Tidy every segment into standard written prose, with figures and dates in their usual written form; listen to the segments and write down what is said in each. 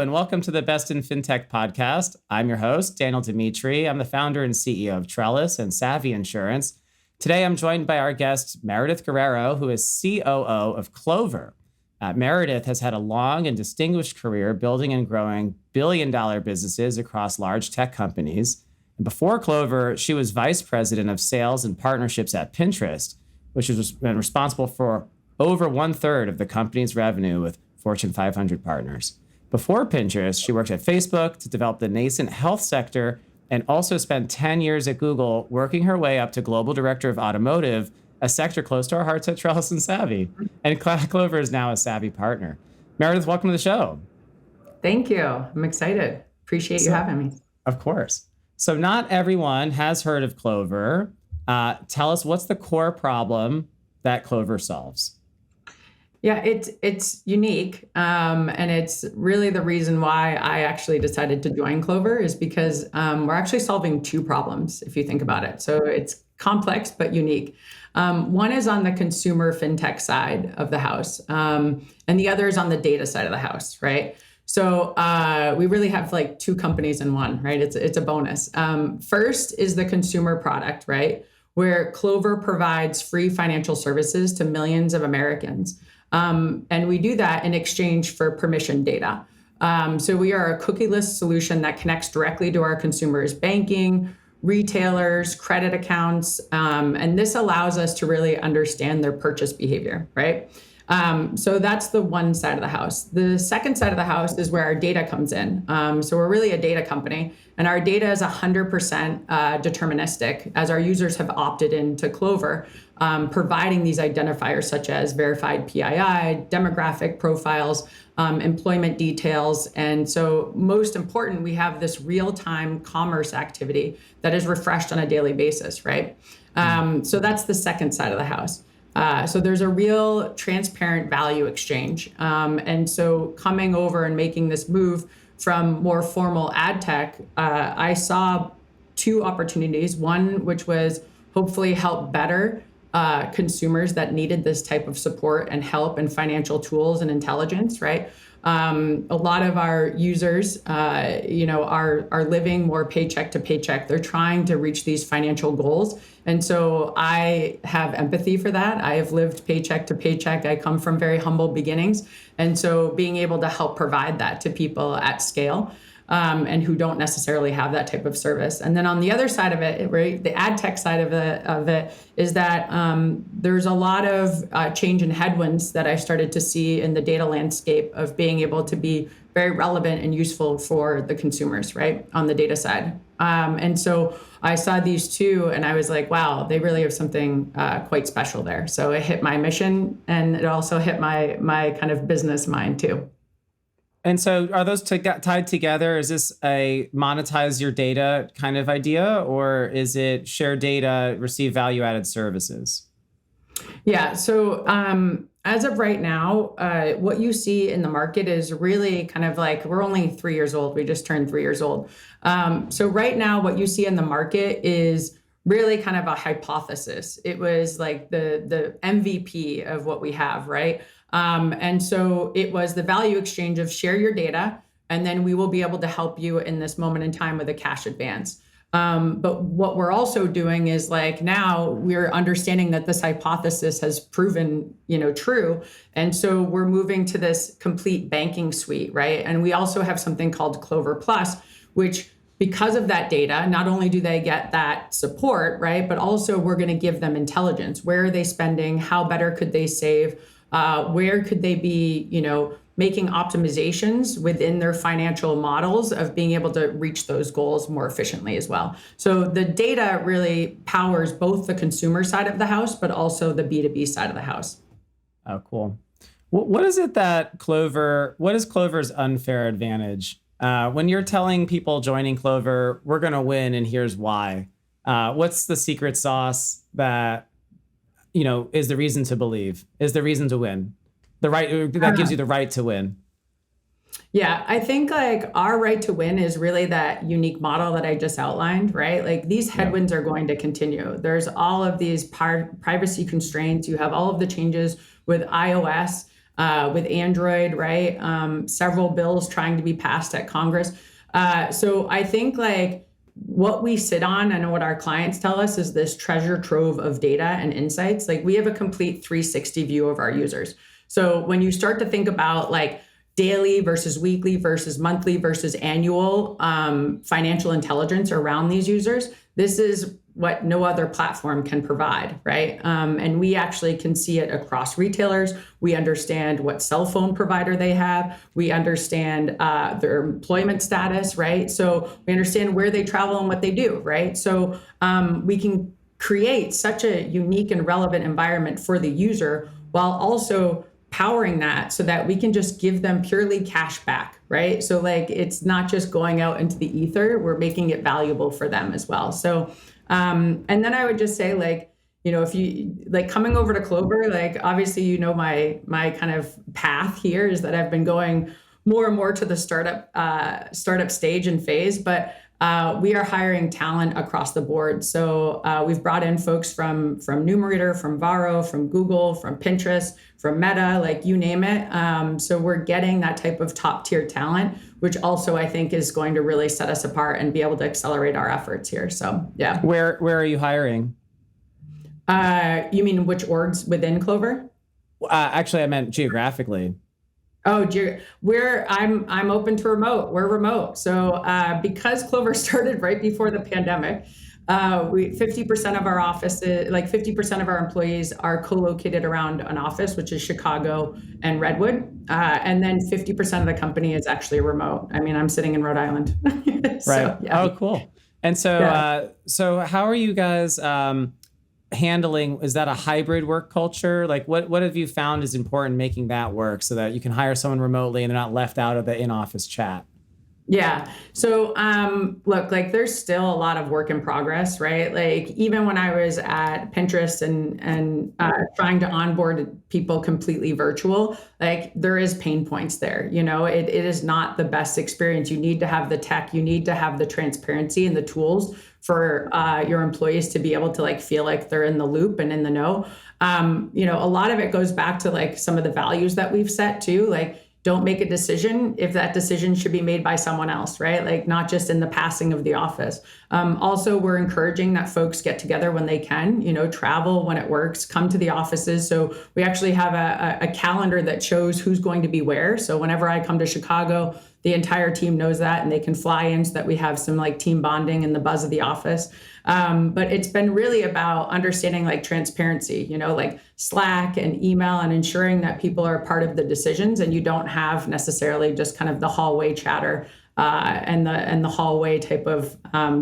Hello, and welcome to the Best in Fintech podcast. I'm your host, Daniel Demetri. I'm the founder and CEO of Trellis and Savvy Insurance. Today, I'm joined by our guest, Meredith Guerrero, who is COO of Clover. Meredith has had a long and distinguished career building and growing billion-dollar businesses across large tech companies. And before Clover, she was vice president of sales and partnerships at Pinterest, which has been responsible for over 1/3 of the company's revenue with Fortune 500 partners. Before Pinterest, she worked at Facebook to develop the nascent health sector and also spent 10 years at Google working her way up to global director of automotive, a sector close to our hearts at Trellis and Savvy. And Clover is now a Savvy partner. Meredith, welcome to the show. Thank you. I'm excited. Appreciate you having me. Of course. So not everyone has heard of Clover. Tell us, what's the core problem that Clover solves? Yeah, it's unique. And it's really the reason why I actually decided to join Clover is because we're actually solving two problems, if you think about it. So it's complex, but unique. One is on the consumer fintech side of the house. And the other is on the data side of the house, right? So we really have like two companies in one, right? It's a bonus. First is the consumer product, right? Where Clover provides free financial services to millions of Americans. And we do that in exchange for permission data. So we are a cookieless solution that connects directly to our consumers' banking, retailers, credit accounts. And this allows us to really understand their purchase behavior, right? So that's the one side of the house. The second side of the house is where our data comes in. So we're really a data company, and our data is 100% deterministic, as our users have opted into Clover, providing these identifiers such as verified PII, demographic profiles, employment details. And so most important, we have this real-time commerce activity that is refreshed on a daily basis, right? So that's the second side of the house. So there's a real transparent value exchange. And so coming over and making this move from more formal ad tech, I saw two opportunities. One, which was hopefully help better consumers that needed this type of support and help and financial tools and intelligence, right? A lot of our users, are living more paycheck to paycheck. They're trying to reach these financial goals. And so I have empathy for that. I have lived paycheck to paycheck. I come from very humble beginnings. And so being able to help provide that to people at scale, and who don't necessarily have that type of service. And then on the other side of it, right, the ad tech side of it is that there's a lot of change in headwinds that I started to see in the data landscape of being able to be very relevant and useful for the consumers, right, on the data side. And so I saw these two and I was like, wow, they really have something quite special there. So it hit my mission, and it also hit my kind of business mind too. And so are those tied together? Is this a monetize your data kind of idea, or is it share data, receive value-added services? Yeah. So as of right now, what you see in the market is really kind of like, we're only 3 years old. We just turned 3 years old. So right now, what you see in the market is really kind of a hypothesis. It was like the MVP of what we have, right? And so it was the value exchange of share your data, and then we will be able to help you in this moment in time with a cash advance. But what we're also doing is like now we're understanding that this hypothesis has proven, true. And so we're moving to this complete banking suite, right? And we also have something called Clover Plus, which because of that data, not only do they get that support, right? But also we're going to give them intelligence. Where are they spending? How better could they save? Where could they be, making optimizations within their financial models of being able to reach those goals more efficiently as well. So the data really powers both the consumer side of the house, but also the B2B side of the house. Oh, cool. What is it that what is Clover's unfair advantage? When you're telling people joining Clover, we're going to win and here's why. What's the secret sauce that is the reason to believe, is the reason to win, that gives you the right to win? Yeah, I think like our right to win is really that unique model that I just outlined, right? Like these headwinds are going to continue. There's all of these privacy constraints. You have all of the changes with iOS. with Android, right? Several bills trying to be passed at Congress. So I think like what we sit on and what our clients tell us is this treasure trove of data and insights. Like we have a complete 360 view of our users. So when you start to think about like daily versus weekly versus monthly versus annual financial intelligence around these users, this is what no other platform can provide, right? And we actually can see it across retailers. We understand what cell phone provider they have. We understand their employment status, right? So we understand where they travel and what they do, right? So we can create such a unique and relevant environment for the user while also powering that so that we can just give them purely cash back, right? So like it's not just going out into the ether, we're making it valuable for them as well. So and then I would just say like, you know, if you like coming over to Clover, like obviously, you know, my kind of path here is that I've been going more and more to the startup stage and phase, but we are hiring talent across the board. So we've brought in folks from Numerator, from Varo, from Google, from Pinterest, from Meta, like you name it. So we're getting that type of top tier talent, which also I think is going to really set us apart and be able to accelerate our efforts here. So yeah. Where are you hiring? You mean which orgs within Clover? Actually, I meant geographically. Oh, I'm open to remote. We're remote. So because Clover started right before the pandemic, 50% of our offices, like 50% of our employees are co-located around an office, which is Chicago and Redwood. And then 50% of the company is actually remote. I mean, I'm sitting in Rhode Island. So, right. yeah. Oh, cool. And so, so how are you guys handling, is that a hybrid work culture? Like what have you found is important making that work so that you can hire someone remotely and they're not left out of the in-office chat? Yeah. So, look, like there's still a lot of work in progress, right? Like even when I was at Pinterest and trying to onboard people completely virtual, like there is pain points there. You know, it is not the best experience. You need to have the tech, you need to have the transparency and the tools for your employees to be able to like feel like they're in the loop and in the know. You know, a lot of it goes back to like some of the values that we've set too, like don't make a decision if that decision should be made by someone else, right? Like not just in the passing of the office. Also, we're encouraging that folks get together when they can, you know, travel when it works, come to the offices. So we actually have a calendar that shows who's going to be where. So whenever I come to Chicago, the entire team knows that and they can fly in so that we have some like team bonding and the buzz of the office. But it's been really about understanding like transparency, you know, like Slack and email and ensuring that people are part of the decisions and you don't have necessarily just kind of the hallway chatter and the hallway type of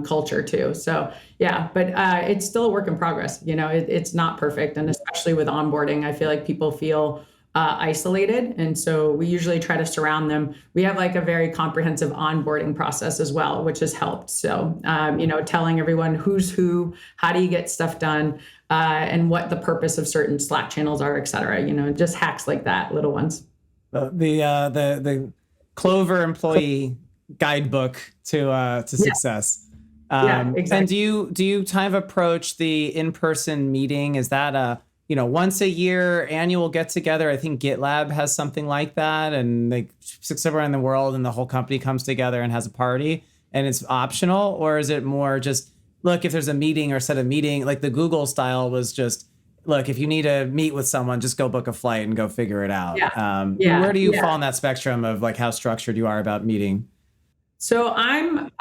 culture too. So yeah, but it's still a work in progress. You know, it's not perfect. And especially with onboarding, I feel like people feel isolated. And so we usually try to surround them. We have like a very comprehensive onboarding process as well, which has helped. So, you know, telling everyone who's who, how do you get stuff done, and what the purpose of certain Slack channels are, et cetera, you know, just hacks like that, little ones. The Clover employee guidebook to success. Yeah, exactly. And do you kind of approach the in-person meeting? Is that a once a year annual get together? I think GitLab has something like that, and they six everywhere in the world, and the whole company comes together and has a party, and it's optional, or is it more just look if there's a meeting or set a meeting like the Google style was just look if you need to meet with someone, just go book a flight and go figure it out. Where do you fall on that spectrum of like how structured you are about meeting? So I'm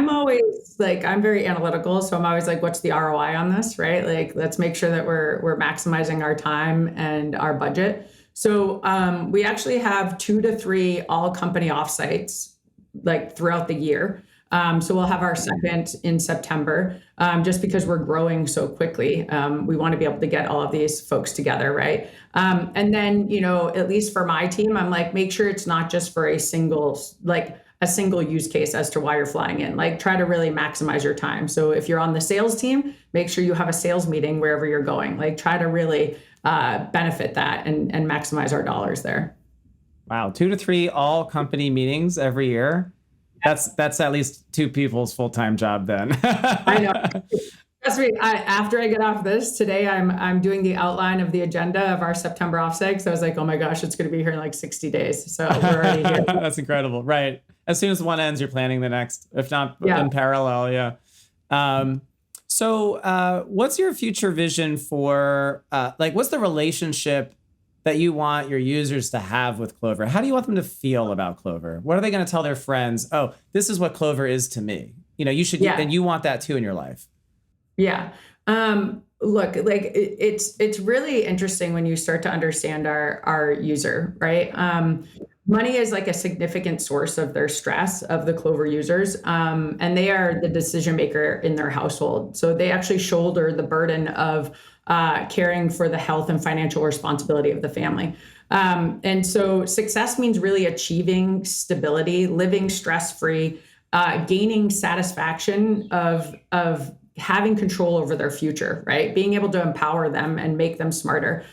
always like, I'm very analytical. So I'm always like, what's the ROI on this, right? Like, let's make sure that we're maximizing our time and our budget. So we actually have 2 to 3 all company offsites like throughout the year. So we'll have our second in September, just because we're growing so quickly. We want to be able to get all of these folks together, right? And then, you know, at least for my team, I'm like, make sure it's not just for a single use case as to why you're flying in. Like try to really maximize your time. So if you're on the sales team, make sure you have a sales meeting wherever you're going. Like try to really benefit that and maximize our dollars there. Wow, 2 to 3 all company meetings every year. That's at least 2 people's full-time job then. I know. Trust me, after I get off this today, I'm doing the outline of the agenda of our September offsite. So I was like, oh my gosh, it's going to be here in like 60 days. So we're already here. That's incredible. Right. As soon as one ends, you're planning the next, if not in parallel. Yeah. So what's your future vision for, what's the relationship that you want your users to have with Clover? How do you want them to feel about Clover? What are they going to tell their friends? Oh, this is what Clover is to me. You should, and you want that too in your life. Yeah. Look, like it's really interesting when you start to understand our user, right? Money is like a significant source of their stress of the Clover users. And they are the decision maker in their household. So they actually shoulder the burden of caring for the health and financial responsibility of the family. And so success means really achieving stability, living stress-free, gaining satisfaction of having control over their future, right? Being able to empower them and make them smarter.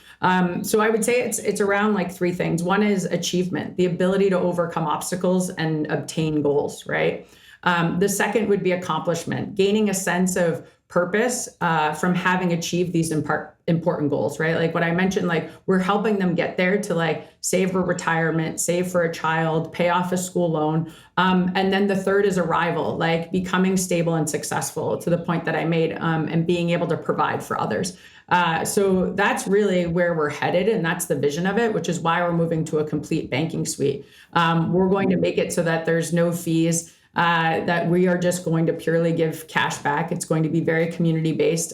So I would say it's around like three things. One is achievement, the ability to overcome obstacles and obtain goals, right? The second would be accomplishment, gaining a sense of purpose from having achieved these important goals, right? Like what I mentioned, like we're helping them get there to like save for retirement, save for a child, pay off a school loan. And then the third is arrival, like becoming stable and successful to the point that I made, and being able to provide for others. So that's really where we're headed. And that's the vision of it, which is why we're moving to a complete banking suite. We're going to make it so that there's no fees, that we are just going to purely give cash back. It's going to be very community based.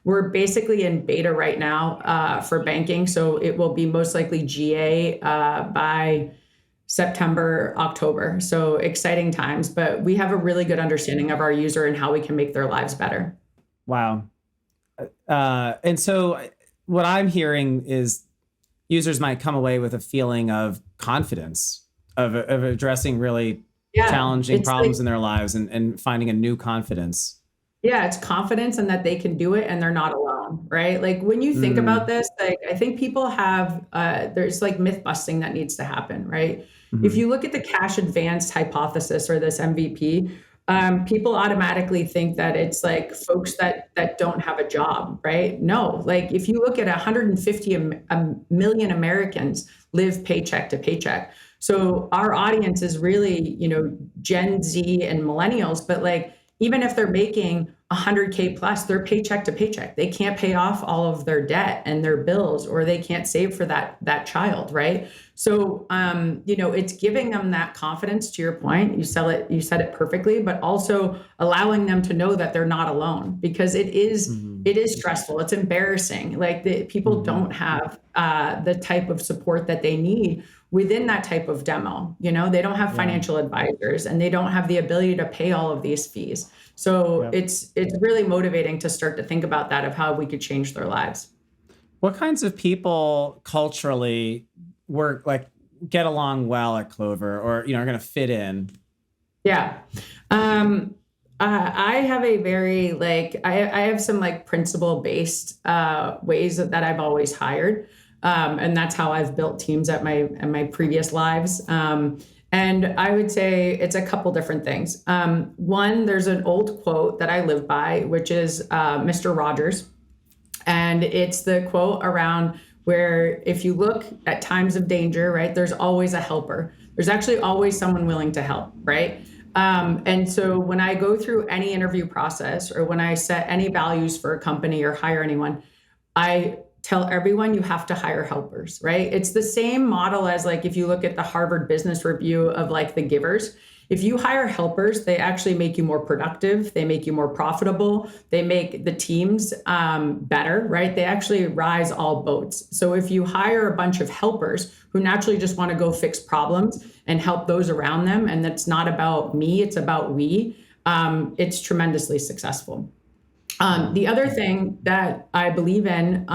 We're basically in beta right now for banking. So it will be most likely GA by September, October. So exciting times, but we have a really good understanding of our user and how we can make their lives better. Wow. And so what I'm hearing is users might come away with a feeling of confidence of addressing really challenging problems in their lives and finding a new confidence. Yeah, it's confidence and that they can do it and they're not alone, right? Like when you think about this, like I think people have, there's like myth busting that needs to happen, right? Mm-hmm. If you look at the cash advanced hypothesis or this MVP, people automatically think that it's like folks that don't have a job, right? No, like if you look at 150 million Americans live paycheck to paycheck. So our audience is really, Gen Z and millennials, but like, even if they're making 100K plus, they're paycheck to paycheck. They can't pay off all of their debt and their bills, or they can't save for that child, right? So, it's giving them that confidence. To your point, you said it perfectly, but also allowing them to know that they're not alone, because it is stressful. It's embarrassing. Like people don't have the type of support that they need within that type of demo. They don't have financial advisors and they don't have the ability to pay all of these fees. So it's really motivating to start to think about that, of how we could change their lives. What kinds of people culturally get along well at Clover, or, are going to fit in? Yeah. I have a very, I have some principle based ways that I've always hired. And that's how I've built teams at my previous lives. And I would say it's a couple different things. One, there's an old quote that I live by, which is Mr. Rogers. And it's the quote around where if you look at times of danger, right, there's always a helper. There's actually always someone willing to help, right? And so when I go through any interview process, or when I set any values for a company or hire anyone, I tell everyone you have to hire helpers, right? It's the same model as if you look at the Harvard Business Review of the givers. If you hire helpers, they actually make you more productive. They make you more profitable. They make the teams better, right? They actually rise all boats. So if you hire a bunch of helpers who naturally just want to go fix problems and help those around them, and that's not about me, it's about we, it's tremendously successful. The other thing that I believe in,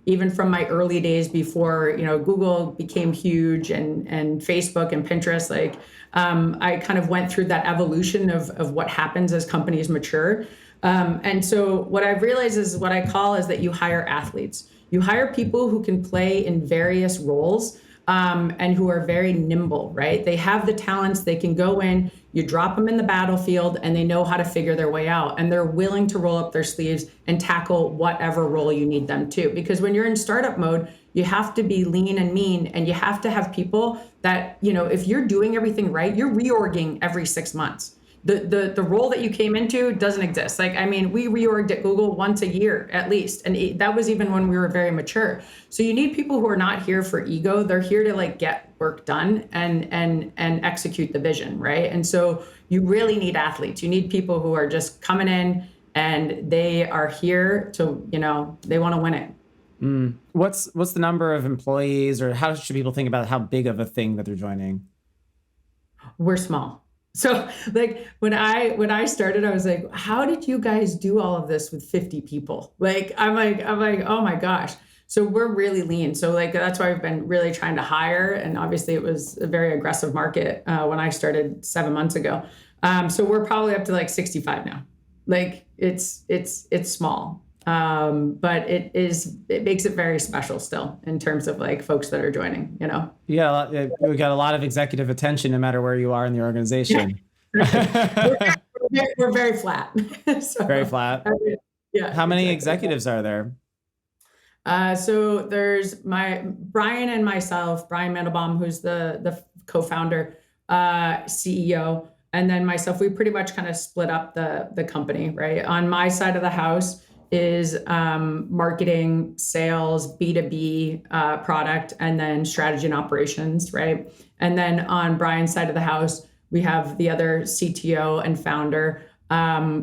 even from my early days before, Google became huge and Facebook and Pinterest, I kind of went through that evolution of what happens as companies mature. And so what I've realized is what I call is that you hire athletes. You hire people who can play in various roles, and who are very nimble, right? They have the talents, they can go in, You drop them in the battlefield and they know how to figure their way out. And they're willing to roll up their sleeves and tackle whatever role you need them to. Because when you're in startup mode, you have to be lean and mean, and you have to have people that, if you're doing everything right, you're reorging every 6 months. The role that you came into doesn't exist. We reorged at Google once a year at least. And that was even when we were very mature. So you need people who are not here for ego. They're here to get work done and execute the vision, right? And so you really need athletes. You need people who are just coming in and they are here to, they want to win it. What's the number of employees, or how should people think about how big of a thing that they're joining? We're small. So when I started, I was like, how did you guys do all of this with 50 people? I'm like, oh my gosh. So we're really lean. So that's why I've been really trying to hire. And obviously it was a very aggressive market when I started 7 months ago. So we're probably up to 65 now. It's small. But it makes it very special still in terms of folks that are joining, Yeah, we got a lot of executive attention no matter where you are in the organization. We're very flat. Very flat. Yeah. How many executives are there? So there's Brian and myself, Brian Mandelbaum, who's the co-founder, CEO, and then myself. We pretty much kind of split up the company, right? On my side of the house is marketing, sales, B2B product, and then strategy and operations, right? And then on Brian's side of the house, we have the other CTO and founder.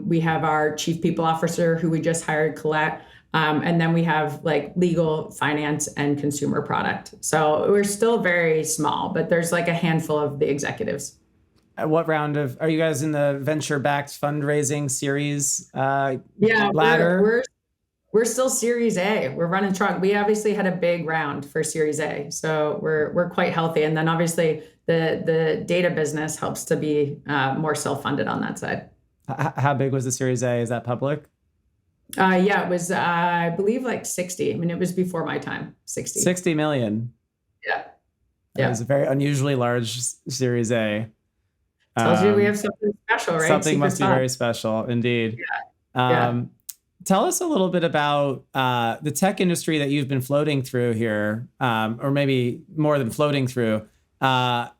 We have our chief people officer who we just hired, Colette. And then we have legal, finance, and consumer product. So we're still very small, but there's a handful of the executives. What round are you guys in the venture-backed fundraising series ladder? We're still Series A. We're running strong. We obviously had a big round for Series A, so we're quite healthy. And then obviously the data business helps to be more self-funded on that side. How big was the Series A? Is that public? It was I believe 60. It was before my time. 60 million. Yeah. It was a very unusually large Series A. Tells you we have something special, right? Something must be very special, indeed. Yeah. Tell us a little bit about the tech industry that you've been floating through here, or maybe more than floating through,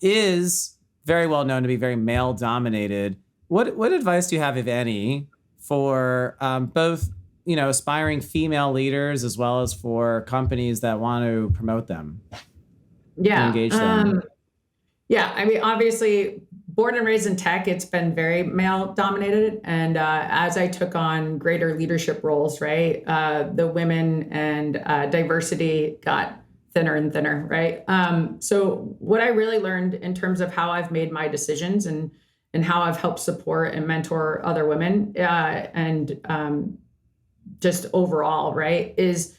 is very well known to be very male dominated. What advice do you have, if any, for both aspiring female leaders as well as for companies that want to promote them? Engage them. Obviously, born and raised in tech, it's been very male dominated. And as I took on greater leadership roles, right, the women and diversity got thinner and thinner, right? So what I really learned in terms of how I've made my decisions and how I've helped support and mentor other women and just overall, right, is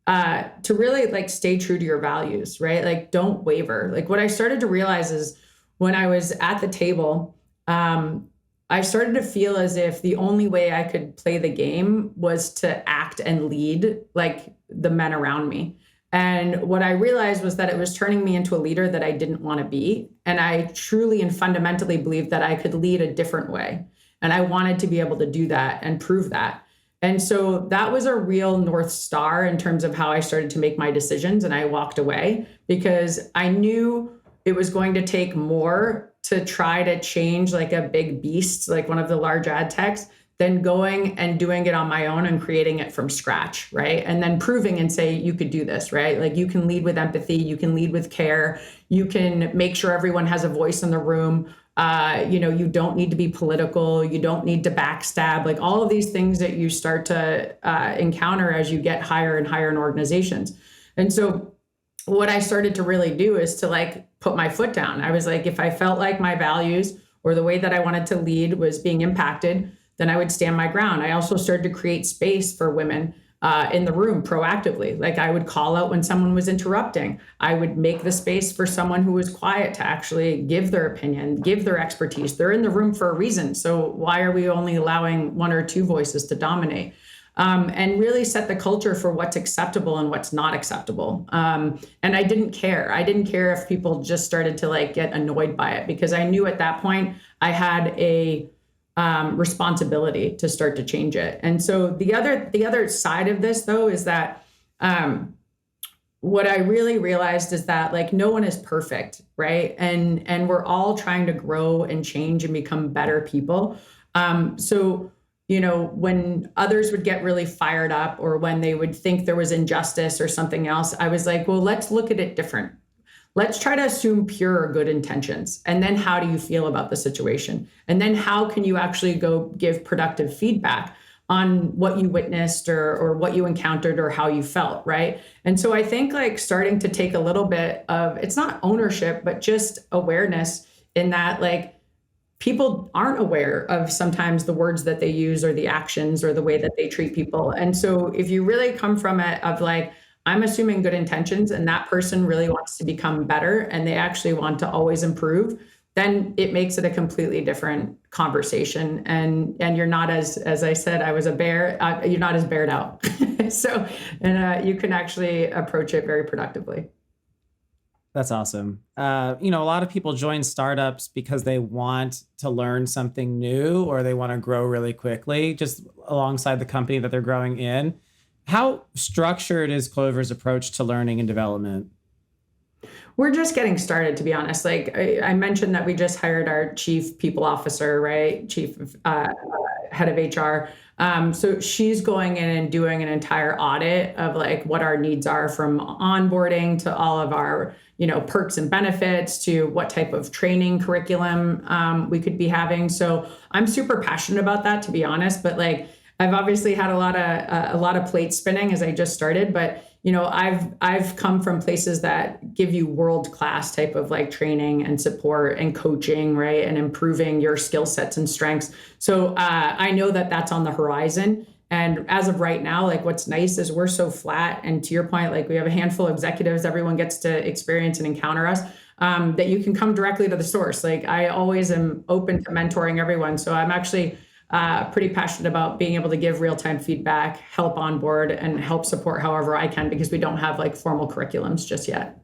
to really stay true to your values, right? Don't waver. What I started to realize is when I was at the table, I started to feel as if the only way I could play the game was to act and lead the men around me. And what I realized was that it was turning me into a leader that I didn't want to be. And I truly and fundamentally believed that I could lead a different way. And I wanted to be able to do that and prove that. And so that was a real North Star in terms of how I started to make my decisions. And I walked away because I knew it was going to take more to try to change a big beast, like one of the large ad techs, than going and doing it on my own and creating it from scratch, right? And then proving and say, you could do this, right? You can lead with empathy, you can lead with care, you can make sure everyone has a voice in the room. You don't need to be political, you don't need to backstab, all of these things that you start to encounter as you get higher and higher in organizations. And so what I started to really do is to put my foot down. I was if I felt like my values or the way that I wanted to lead was being impacted, then I would stand my ground. I also started to create space for women in the room proactively. I would call out when someone was interrupting. I would make the space for someone who was quiet to actually give their opinion, give their expertise. They're in the room for a reason. So why are we only allowing one or two voices to dominate? and really set the culture for what's acceptable and what's not acceptable. And I didn't care. I didn't care if people just started to like get annoyed by it, because I knew at that point I had a responsibility to start to change it. And so the other side of this, though, is that what I really realized is that like no one is perfect, right? And we're all trying to grow and change and become better people. So when others would get really fired up, or when they would think there was injustice or something else, I was like, well, let's look at it different. Let's try to assume pure or good intentions. And then how do you feel about the situation? And then how can you actually go give productive feedback on what you witnessed or what you encountered or how you felt, right? And so I think like starting to take a little bit of, it's not ownership, but just awareness in that like people aren't aware of sometimes the words that they use or the actions or the way that they treat people. And so if you really come from it of like, I'm assuming good intentions and that person really wants to become better and they actually want to always improve, then it makes it a completely different conversation. And you're not as I said, I was a bear, you're not as bared out. So, and you can actually approach it very productively. That's awesome. A lot of people join startups because they want to learn something new or they want to grow really quickly, just alongside the company that they're growing in. How structured is Clover's approach to learning and development? We're just getting started, to be honest. Like I mentioned that we just hired our chief people officer, right? Head of HR. So she's going in and doing an entire audit of like what our needs are, from onboarding to all of our, perks and benefits, to what type of training curriculum we could be having. So I'm super passionate about that, to be honest. But like I've obviously had a lot of plates spinning as I just started, but I've come from places that give you world-class type of like training and support and coaching, right? And improving your skill sets and strengths. So I know that that's on the horizon. And as of right now, like what's nice is we're so flat. And to your point, like we have a handful of executives, everyone gets to experience and encounter us, that you can come directly to the source. Like I always am open to mentoring everyone. So I'm actually pretty passionate about being able to give real-time feedback, help onboard, and help support however I can, because we don't have like formal curriculums just yet.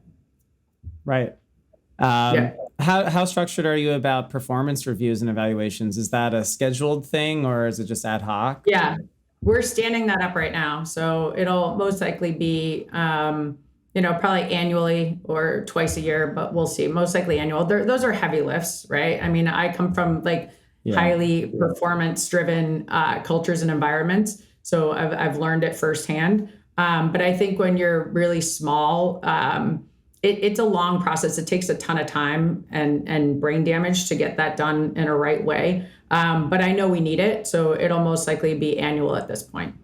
Right. How structured are you about performance reviews and evaluations? Is that a scheduled thing or is it just ad hoc? Yeah, we're standing that up right now. So it'll most likely be, probably annually or twice a year, but we'll see. Most likely annual. Those are heavy lifts, right? I mean, I come from like highly performance-driven cultures and environments. So I've learned it firsthand. But I think when you're really small, it's a long process. It takes a ton of time and brain damage to get that done in a right way. But I know we need it. So it'll most likely be annual at this point.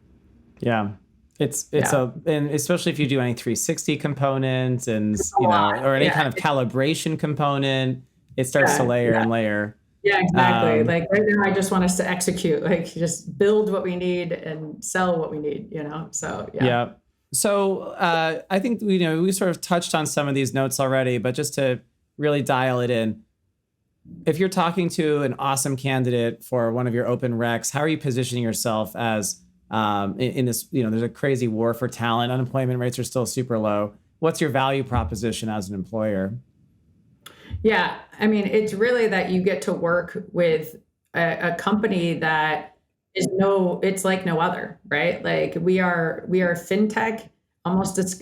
Yeah. And especially if you do any 360 components and, or any kind of calibration component, it starts to layer and layer. Yeah, exactly. Like right now, I just want us to execute, like just build what we need and sell what we need, So, yeah. Yeah. So I think, we sort of touched on some of these notes already, but just to really dial it in, if you're talking to an awesome candidate for one of your open recs, how are you positioning yourself as in this, there's a crazy war for talent, unemployment rates are still super low. What's your value proposition as an employer? Yeah, I mean, it's really that you get to work with a company that it's like no other, right? Like we are fintech,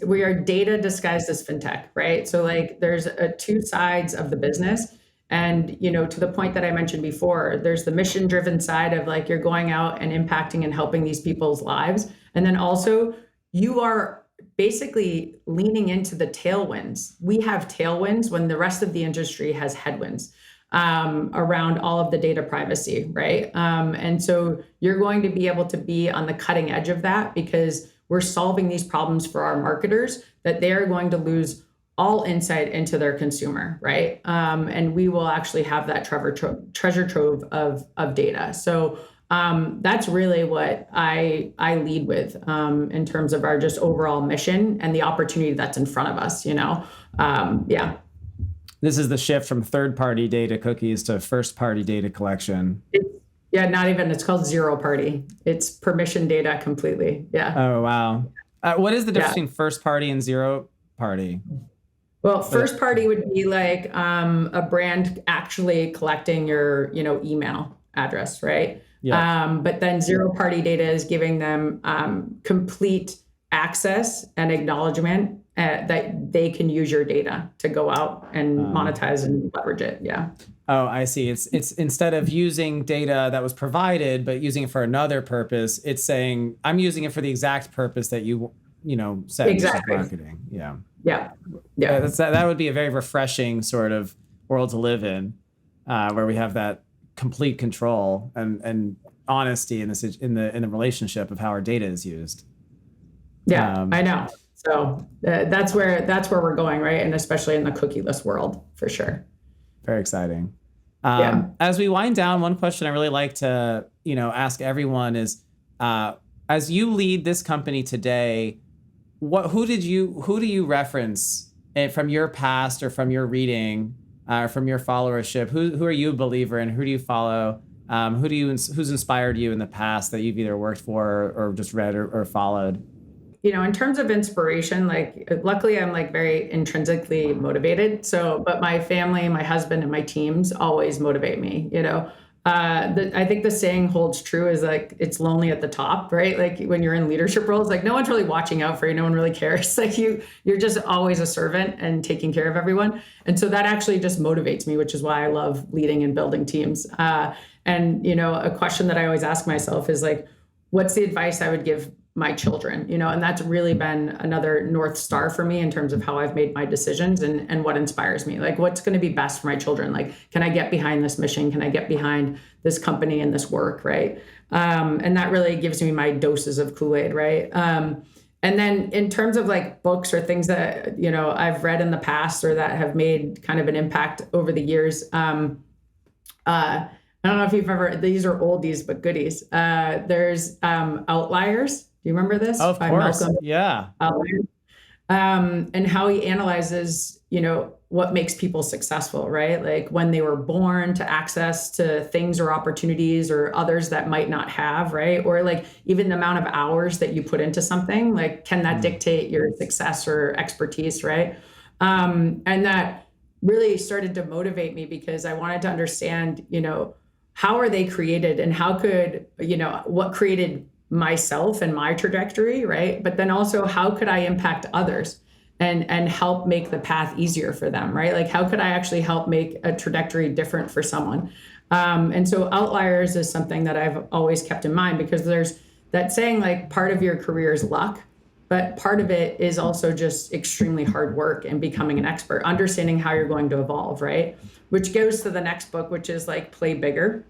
we are data disguised as fintech, right? So like there's two sides of the business. And, to the point that I mentioned before, there's the mission driven side of like you're going out and impacting and helping these people's lives. And then also you are basically leaning into the tailwinds. We have tailwinds when the rest of the industry has headwinds around all of the data privacy, right? And so you're going to be able to be on the cutting edge of that because we're solving these problems for our marketers that they are going to lose all insight into their consumer, right? And we will actually have that treasure trove of data. So that's really what I lead with in terms of our just overall mission and the opportunity that's in front of us, Yeah. This is the shift from third-party data cookies to first-party data collection. Yeah, not even, it's called zero party. It's permission data completely. Yeah. Oh, wow. What is the difference Yeah. between first party and zero party? Well, first party would be like a brand actually collecting your, email address, right? Yeah. But then zero party data is giving them complete access and acknowledgement that they can use your data to go out and monetize and leverage it. Yeah. Oh, I see. It's instead of using data that was provided, but using it for another purpose, it's saying I'm using it for the exact purpose that you said, Exactly. marketing. Yeah. Yeah. Yeah. That would be a very refreshing sort of world to live in, where we have that complete control and honesty in the relationship of how our data is used. Yeah, I know. So that's where we're going, right? And especially in the cookieless world, for sure. Very exciting. Yeah. As we wind down, one question I really like to ask everyone is, as you lead this company today, who do you reference from your past or from your reading, from your followership? Who are you a believer in? Who do you follow? Who's inspired you in the past that you've either worked for or just read or followed? In terms of inspiration, like luckily I'm like very intrinsically motivated. So, but my family, my husband and my teams always motivate me, I think the saying holds true is like, it's lonely at the top, right? Like when you're in leadership roles, like no one's really watching out for you. No one really cares. Like you're just always a servant and taking care of everyone. And so that actually just motivates me, which is why I love leading and building teams. And a question that I always ask myself is like, what's the advice I would give my children, and that's really been another North Star for me in terms of how I've made my decisions and what inspires me. Like what's going to be best for my children? Like, can I get behind this mission? Can I get behind this company and this work? Right. And that really gives me my doses of Kool-Aid. Right. And then in terms of like books or things that, I've read in the past or that have made kind of an impact over the years. I don't know if you've ever, these are oldies, but goodies. There's Outliers. Do you remember this? Oh, of course. Malcolm. Yeah. And how he analyzes, what makes people successful, right? Like when they were born to access to things or opportunities or others that might not have, right? Or like even the amount of hours that you put into something, like can that dictate your success or expertise, right? And that really started to motivate me because I wanted to understand, how are they created and how could, what created myself and my trajectory, right? But then also how could I impact others and help make the path easier for them, right? Like how could I actually help make a trajectory different for someone? And so Outliers is something that I've always kept in mind because there's that saying like part of your career is luck, but part of it is also just extremely hard work and becoming an expert, understanding how you're going to evolve, right? Which goes to the next book, which is like Play Bigger.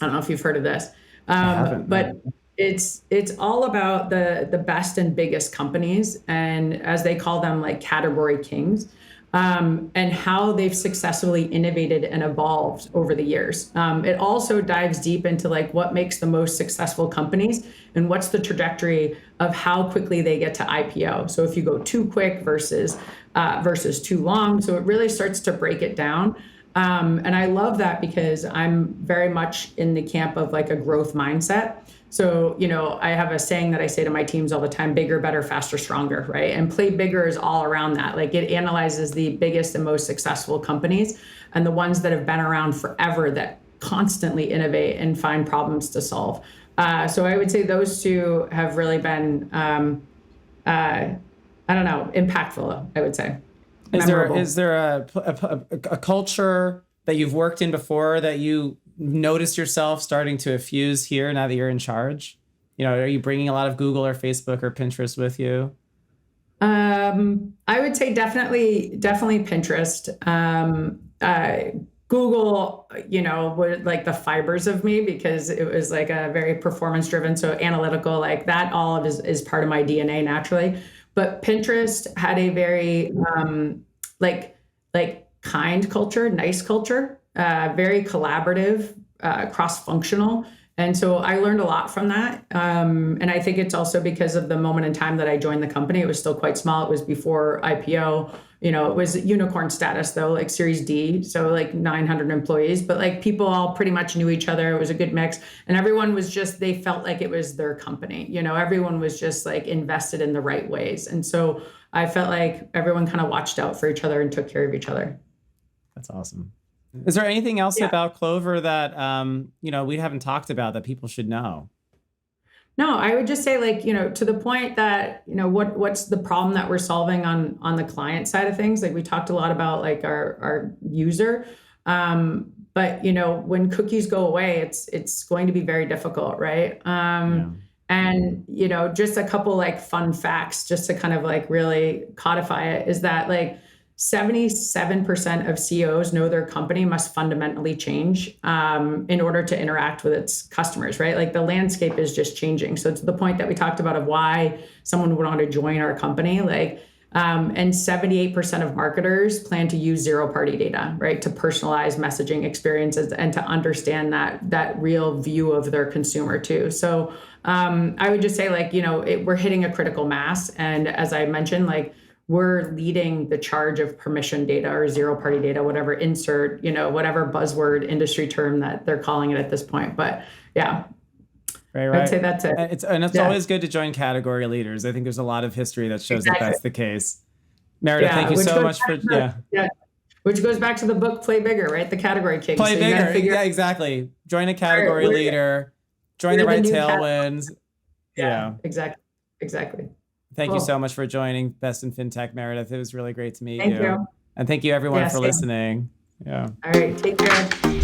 I don't know if you've heard of this, but it's all about the best and biggest companies, and as they call them, like category kings, and how they've successfully innovated and evolved over the years. It also dives deep into like what makes the most successful companies and what's the trajectory of how quickly they get to IPO. So if you go too quick versus too long, so it really starts to break it down. And I love that because I'm very much in the camp of like a growth mindset. So, I have a saying that I say to my teams all the time, bigger, better, faster, stronger, right? And Play Bigger is all around that. Like it analyzes the biggest and most successful companies and the ones that have been around forever that constantly innovate and find problems to solve. So I would say those two have really been, impactful, I would say. Is there a culture that you've worked in before that you noticed yourself starting to infuse here now that you're in charge? Are you bringing a lot of Google or Facebook or Pinterest with you? I would say definitely Pinterest. Google, were like the fibers of me because it was like a very performance driven, so analytical, like that all of is part of my DNA naturally. But Pinterest had a very like kind culture, nice culture, very collaborative, cross-functional, And so I learned a lot from that. And I think it's also because of the moment in time that I joined the company. It was still quite small. It was before IPO. It was unicorn status though, like Series D. So like 900 employees, but like people all pretty much knew each other. It was a good mix. And everyone was just, they felt like it was their company. Everyone was just like invested in the right ways. And so I felt like everyone kind of watched out for each other and took care of each other. That's awesome. Is there anything else about Clover that, we haven't talked about that people should know? No, I would just say to the point that, what's the problem that we're solving on the client side of things? Like we talked a lot about like our user. But when cookies go away, it's going to be very difficult, right? And, just a couple like fun facts just to kind of like really codify it is that like 77% of CEOs know their company must fundamentally change in order to interact with its customers, right? Like the landscape is just changing. So to the point that we talked about of why someone would want to join our company, and 78% of marketers plan to use zero-party data, right, to personalize messaging experiences and to understand that real view of their consumer too. So I would just say we're hitting a critical mass. And as I mentioned, we're leading the charge of permission data or zero-party data, whatever insert, whatever buzzword industry term that they're calling it at this point. But yeah, right. I'd say that's it. It's always good to join category leaders. I think there's a lot of history that shows that that's the case. Meredith, thank you so much for which goes back to the book Play Bigger, right? The category king. Play bigger. Yeah, exactly. Join a category leader. Join the right tailwinds. Yeah. Exactly. Thank you so much for joining Best in Fintech, Meredith. It was really great to meet you. Thank you. And thank you everyone for listening. Yeah. All right. Take care.